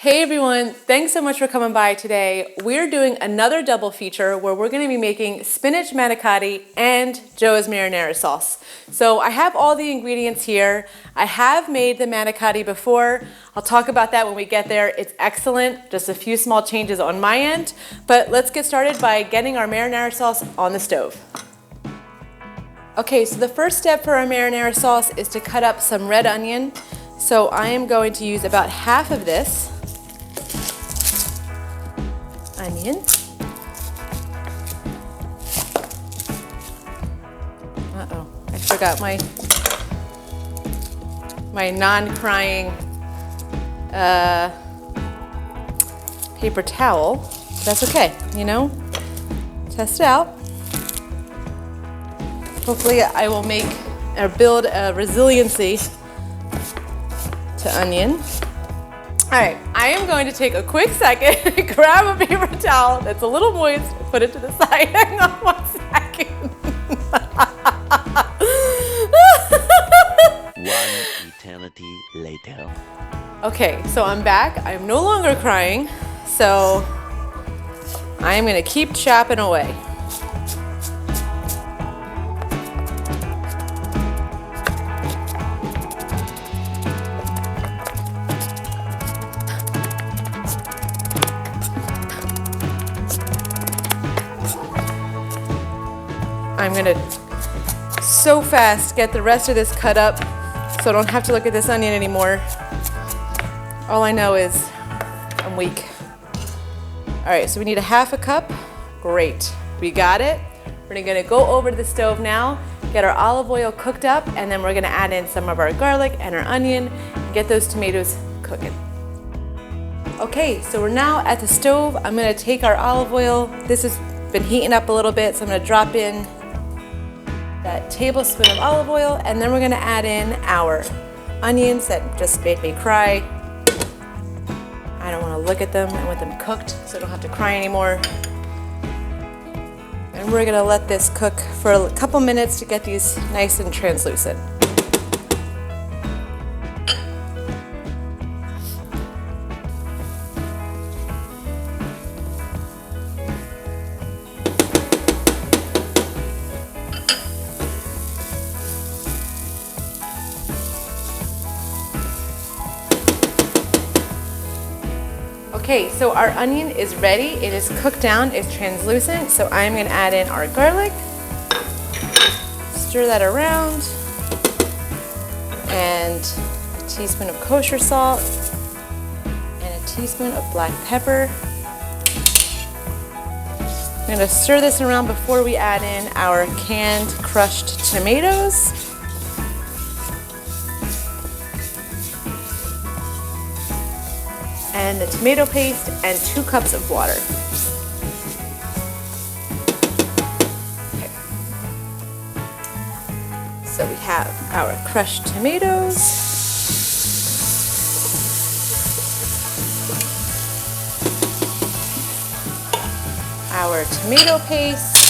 Hey everyone, thanks so much for coming by today. We're doing another double feature where we're gonna be making spinach manicotti and Joe's marinara sauce. So I have all the ingredients here. I have made the manicotti before. I'll talk about that when we get there. It's excellent, just a few small changes on my end. But let's get started by getting our marinara sauce on the stove. Okay, so the first step for our marinara sauce is to cut up some red onion. So I am going to use about half of this onion. Uh-oh, I forgot my non-crying paper towel. That's okay, you know, test it out. Hopefully I will make or build a resiliency to onion. All right, I am going to take a quick second, grab a paper towel that's a little moist, put it to the side. Hang on 1 second. 1 eternity later. Okay, so I'm back. I'm no longer crying, so I am gonna keep chopping away. I'm gonna so fast get the rest of this cut up so I don't have to look at this onion anymore. All I know is I'm weak. All right, so we need a half a cup. Great, we got it. We're gonna go over to the stove now, get our olive oil cooked up, and then we're gonna add in some of our garlic and our onion and get those tomatoes cooking. Okay, so we're now at the stove. I'm gonna take our olive oil. This has been heating up a little bit, so I'm gonna drop in that tablespoon of olive oil, and then we're gonna add in our onions that just made me cry. I don't wanna look at them. I want them cooked so I don't have to cry anymore. And we're gonna let this cook for a couple minutes to get these nice and translucent. Okay, so our onion is ready. It is cooked down, it's translucent, so I'm gonna add in our garlic, stir that around, and a teaspoon of kosher salt, and a teaspoon of black pepper. I'm gonna stir this around before we add in our canned crushed tomatoes. And the tomato paste and 2 cups of water. Okay. So we have our crushed tomatoes. Our tomato paste.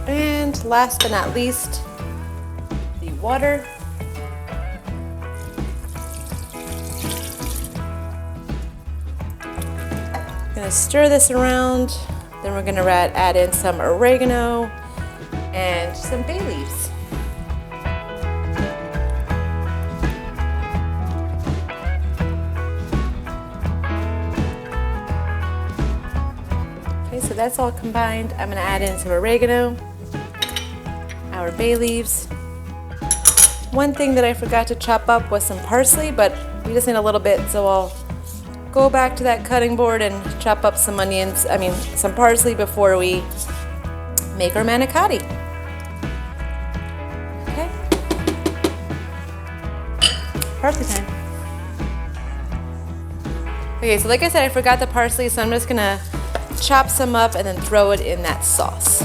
And last but not least, the water. I'm gonna stir this around, then we're gonna add in some oregano and some bay leaves. Okay, so that's all combined. I'm gonna add in some oregano, our bay leaves. One thing that I forgot to chop up was some parsley, but we just need a little bit, so I'll go back to that cutting board and chop up some some parsley before we make our manicotti. Okay. Parsley time. Okay, so like I said, I forgot the parsley, so I'm just gonna chop some up and then throw it in that sauce.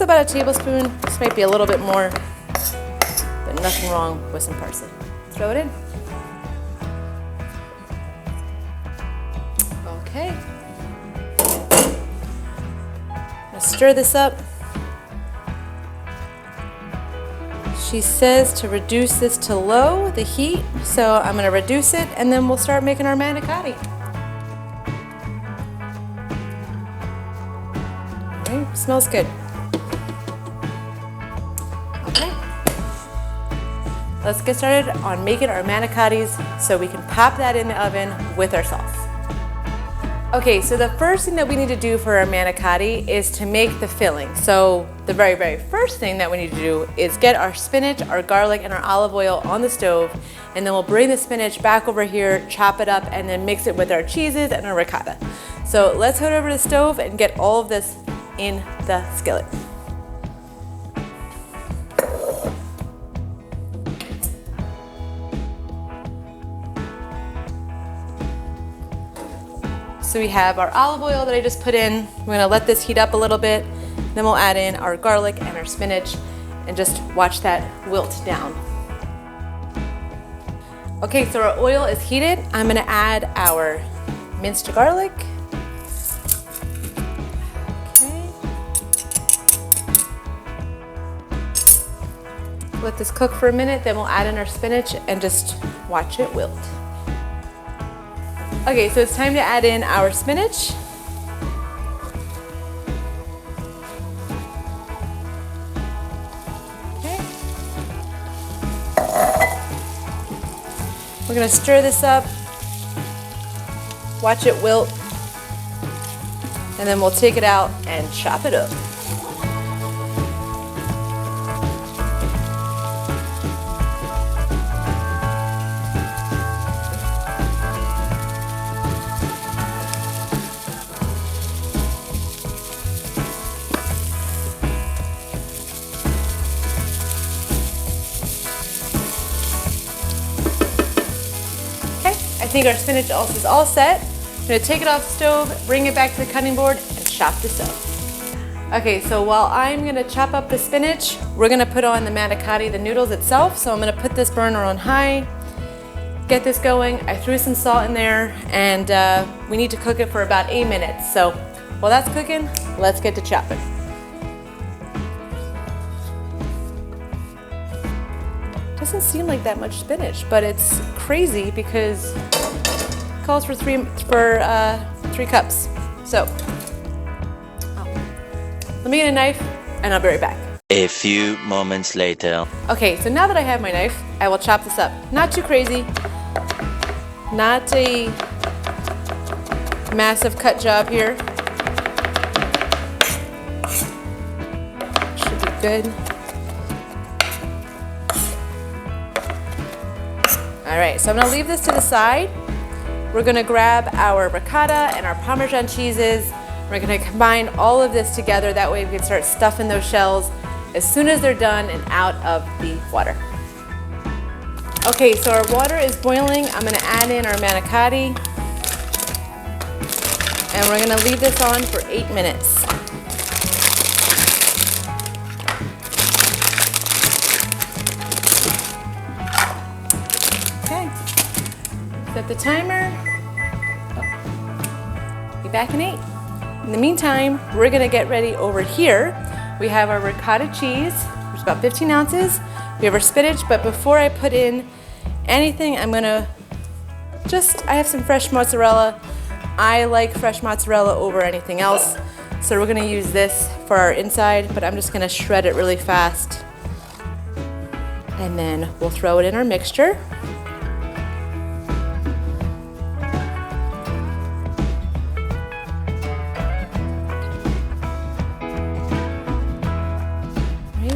just about a tablespoon. This might be a little bit more, but nothing wrong with some parsley. Throw it in. Okay. I'm gonna stir this up. She says to reduce this to low, the heat, so I'm gonna reduce it and then we'll start making our manicotti. All right, smells good. Okay. Let's get started on making our manicottis so we can pop that in the oven with our sauce. Okay, so the first thing that we need to do for our manicotti is to make the filling. So the very, very first thing that we need to do is get our spinach, our garlic, and our olive oil on the stove, and then we'll bring the spinach back over here, chop it up, and then mix it with our cheeses and our ricotta. So let's head over to the stove and get all of this in the skillet. So we have our olive oil that I just put in. We're gonna let this heat up a little bit. Then we'll add in our garlic and our spinach and just watch that wilt down. Okay, so our oil is heated. I'm gonna add our minced garlic. Okay. Let this cook for a minute, then we'll add in our spinach and just watch it wilt. Okay, so it's time to add in our spinach. Okay. We're gonna stir this up, watch it wilt, and then we'll take it out and chop it up. I think our spinach also is all set. I'm gonna take it off the stove, bring it back to the cutting board, and chop this up. Okay, so while I'm gonna chop up the spinach, we're gonna put on the manicotti, the noodles itself. So I'm gonna put this burner on high, get this going. I threw some salt in there, and we need to cook it for about 8 minutes. So while that's cooking, let's get to chopping. Doesn't seem like that much spinach, but it's crazy because it calls for three cups. So let me get a knife and I'll be right back. A few moments later. Okay, so now that I have my knife, I will chop this up. Not too crazy, not a massive cut job here. Should be good. All right, so I'm gonna leave this to the side. We're gonna grab our ricotta and our Parmesan cheeses. We're gonna combine all of this together. That way we can start stuffing those shells as soon as they're done and out of the water. Okay, so our water is boiling. I'm gonna add in our manicotti. And we're gonna leave this on for 8 minutes. Set the timer. Be back in 8. In the meantime, we're gonna get ready over here. We have our ricotta cheese, which is about 15 ounces. We have our spinach, but before I put in anything, I have some fresh mozzarella. I like fresh mozzarella over anything else. So we're gonna use this for our inside, but I'm just gonna shred it really fast. And then we'll throw it in our mixture.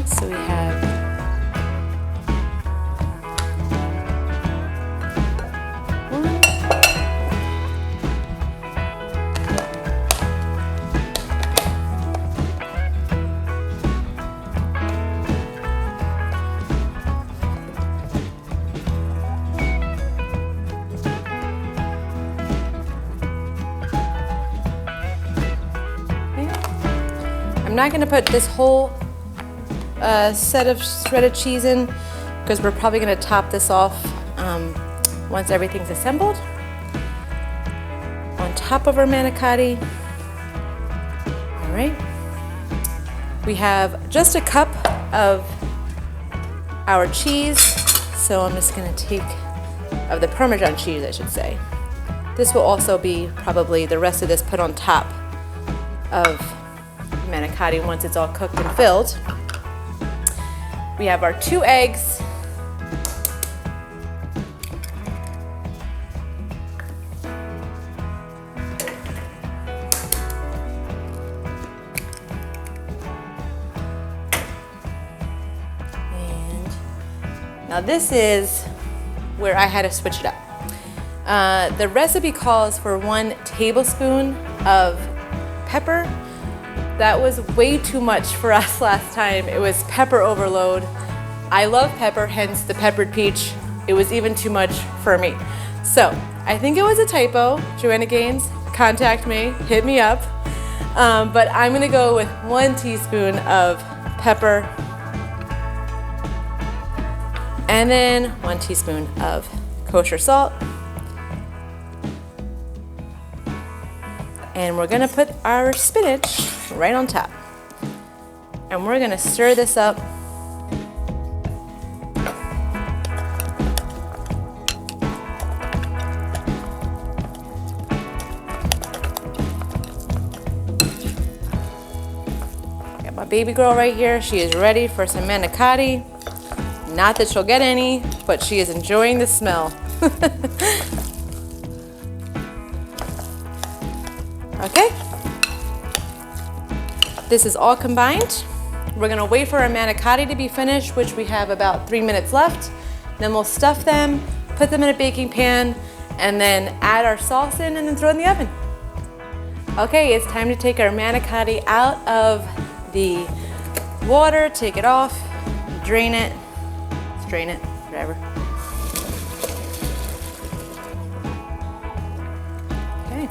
So we have one, I'm not gonna put this whole set of shredded cheese in because we're probably gonna top this off once everything's assembled. On top of our manicotti. All right. We have just a cup of our cheese. So I'm just gonna take, of the Parmesan cheese, I should say. This will also be probably the rest of this put on top of manicotti once it's all cooked and filled. We have our 2 eggs. And now this is where I had to switch it up. The recipe calls for 1 tablespoon of pepper. That was way too much for us last time. It was pepper overload. I love pepper, hence the peppered peach. It was even too much for me. So I think it was a typo. Joanna Gaines, contact me, hit me up. But I'm gonna go with 1 teaspoon of pepper and then 1 teaspoon of kosher salt. And we're gonna put our spinach right on top. And we're gonna stir this up. Got my baby girl right here. She is ready for some manicotti. Not that she'll get any, but she is enjoying the smell. Okay, this is all combined. We're gonna wait for our manicotti to be finished, which we have about 3 minutes left. Then we'll stuff them, put them in a baking pan, and then add our sauce in and then throw it in the oven. Okay, it's time to take our manicotti out of the water, take it off, drain it, strain it, whatever. Okay.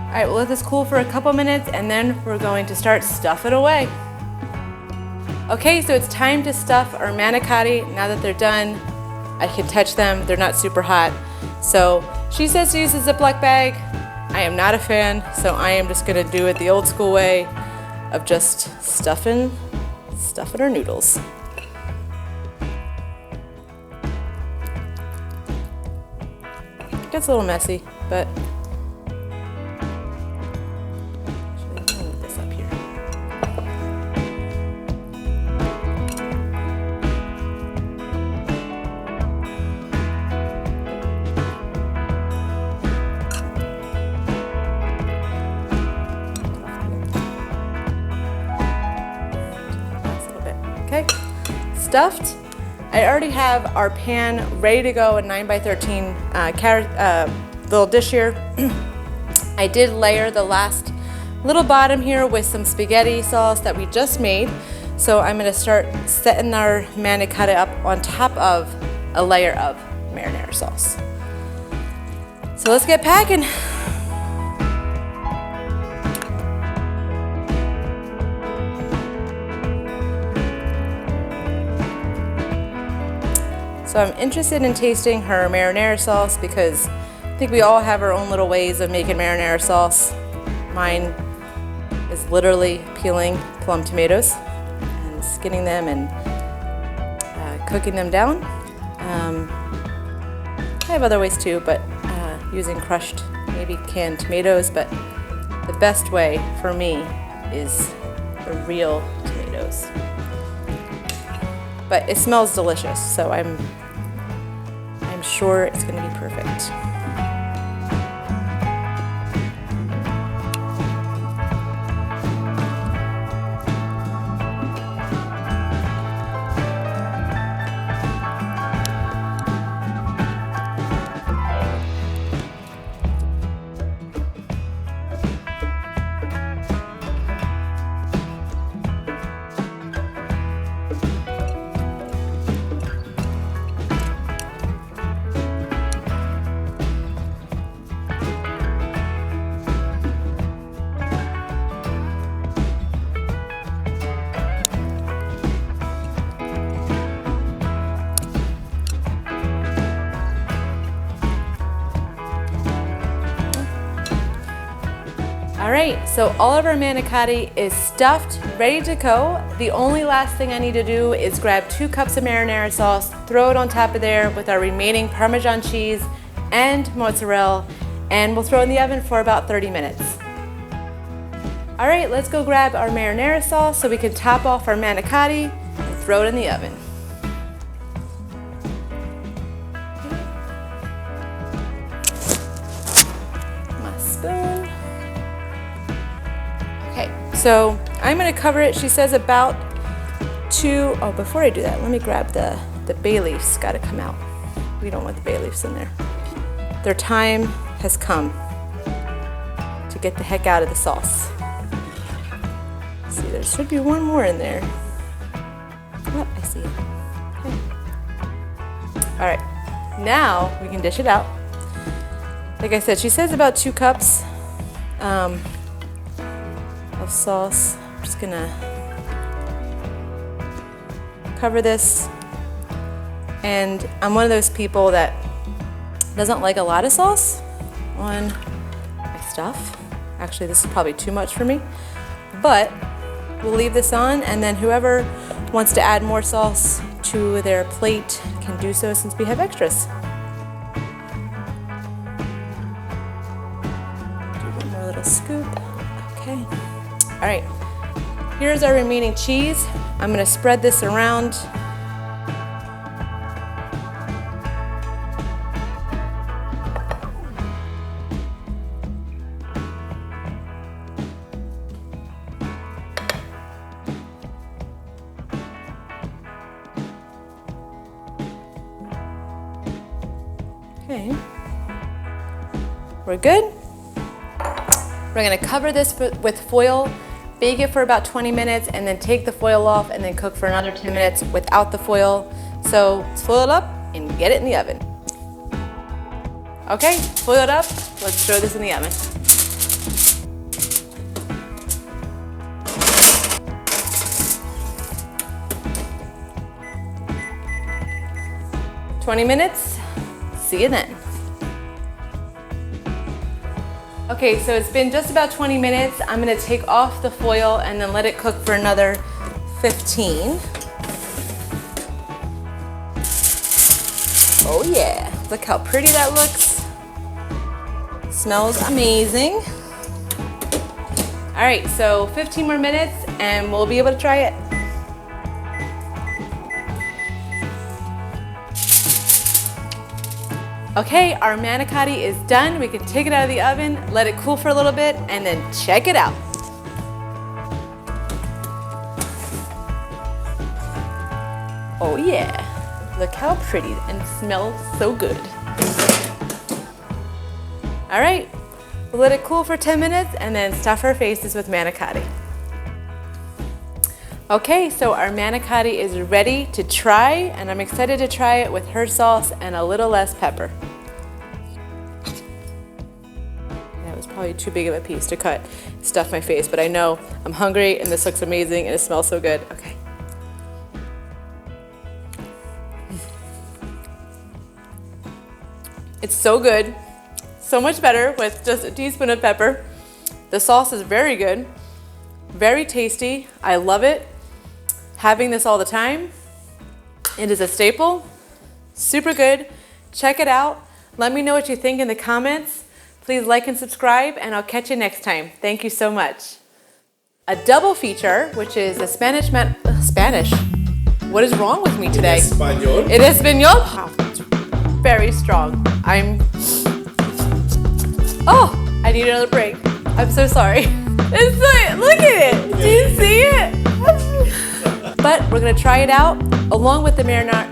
All right, we'll let this cool for a couple minutes and then we're going to start stuffing away. Okay, so it's time to stuff our manicotti. Now that they're done, I can touch them. They're not super hot. So she says to use a Ziploc bag. I am not a fan, so I am just gonna do it the old school way of just stuffing our noodles. It gets a little messy, but okay, stuffed. I already have our pan ready to go, a 9x13 little dish here. I did layer the last little bottom here with some spaghetti sauce that we just made. So I'm gonna start setting our manicotti up on top of a layer of marinara sauce. So let's get packing. So I'm interested in tasting her marinara sauce because I think we all have our own little ways of making marinara sauce. Mine is literally peeling plum tomatoes and skinning them and cooking them down. I have other ways too, but using crushed, maybe canned tomatoes, but the best way for me is the real tomatoes. But it smells delicious, so I'm sure it's gonna be perfect. right, so all of our manicotti is stuffed, ready to go. The only last thing I need to do is grab 2 cups of marinara sauce, throw it on top of there with our remaining Parmesan cheese and mozzarella, and we'll throw it in the oven for about 30 minutes. All right, let's go grab our marinara sauce so we can top off our manicotti and throw it in the oven. My spoon. Okay, so I'm gonna cover it, she says about 2, oh, before I do that, let me grab the bay leaves, gotta come out. We don't want the bay leaves in there. Their time has come to get the heck out of the sauce. See, there should be one more in there. Oh, I see it. Okay. All right, now we can dish it out. Like I said, she says about 2 cups of sauce. I'm just gonna cover this. And I'm one of those people that doesn't like a lot of sauce on my stuff. Actually, this is probably too much for me, but we'll leave this on, and then whoever wants to add more sauce to their plate can do so since we have extras. Do one more little scoop. Okay. All right. Here's our remaining cheese. I'm going to spread this around. Okay, we're good. We're gonna cover this with foil, bake it for about 20 minutes, and then take the foil off and then cook for another 10 minutes without the foil. So let's foil it up and get it in the oven. Okay, foil it up, let's throw this in the oven. "20 minutes, see you then." Okay, so it's been just about 20 minutes. I'm gonna take off the foil and then let it cook for another 15. Oh yeah, look how pretty that looks. Smells amazing. All right, so 15 more minutes and we'll be able to try it. Okay, our manicotti is done. We can take it out of the oven, let it cool for a little bit, and then check it out. Oh yeah, look how pretty and smells so good. All right, we'll let it cool for 10 minutes and then stuff our faces with manicotti. Okay, so our manicotti is ready to try, and I'm excited to try it with her sauce and a little less pepper. That was probably too big of a piece to cut, stuff my face, but I know I'm hungry and this looks amazing and it smells so good. Okay. It's so good, so much better with just a teaspoon of pepper. The sauce is very good, very tasty. I love it. Having this all the time. It is a staple. Super good. Check it out. Let me know what you think in the comments. Please like and subscribe, and I'll catch you next time. Thank you so much. A double feature, which is a Spanish. What is wrong with me today? Español. It is Espanol. Very strong. Oh, I need another break. I'm so sorry. Look at it. Do you see it? But we're gonna try it out along with the marinara.